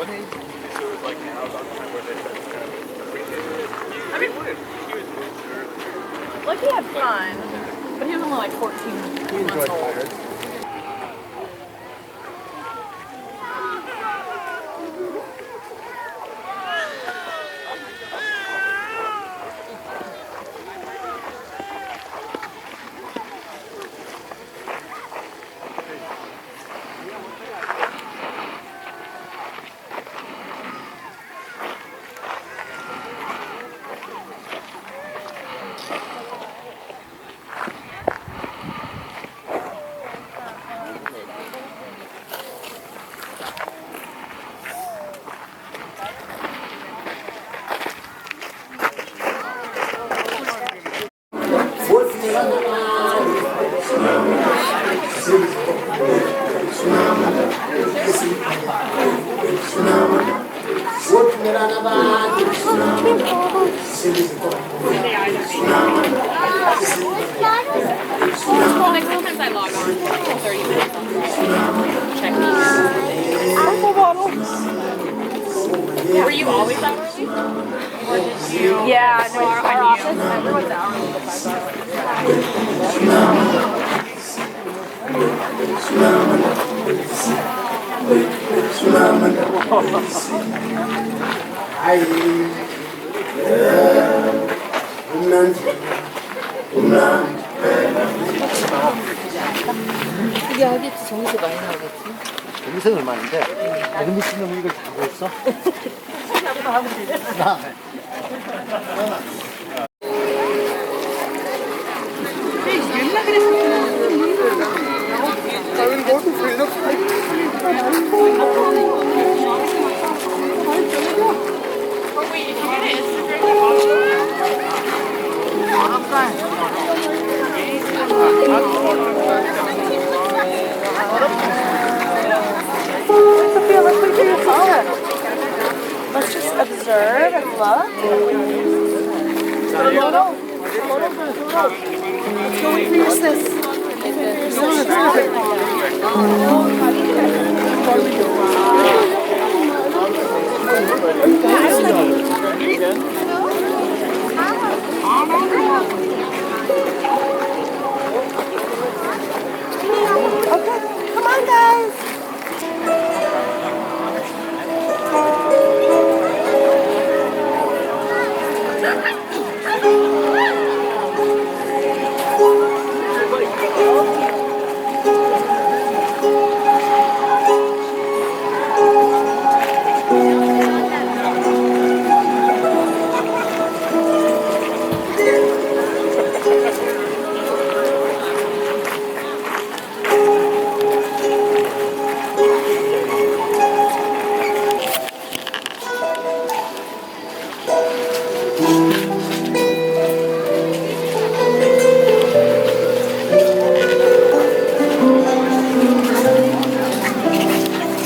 I mean, like he had fun, but he was only like 14 months old. Like sometimes I log on for 30 minutes and check these. Were you always out early? Or did you? Yeah, no, our office, everyone's out early besides 이게 하겠지. 점수 많이 나오겠지. 점수는 얼마인데? 이런 미친놈이 이걸 다 하고 있어? Sophia, let's wait for your phone. Let's just observe and look. Let's go wait for your sis.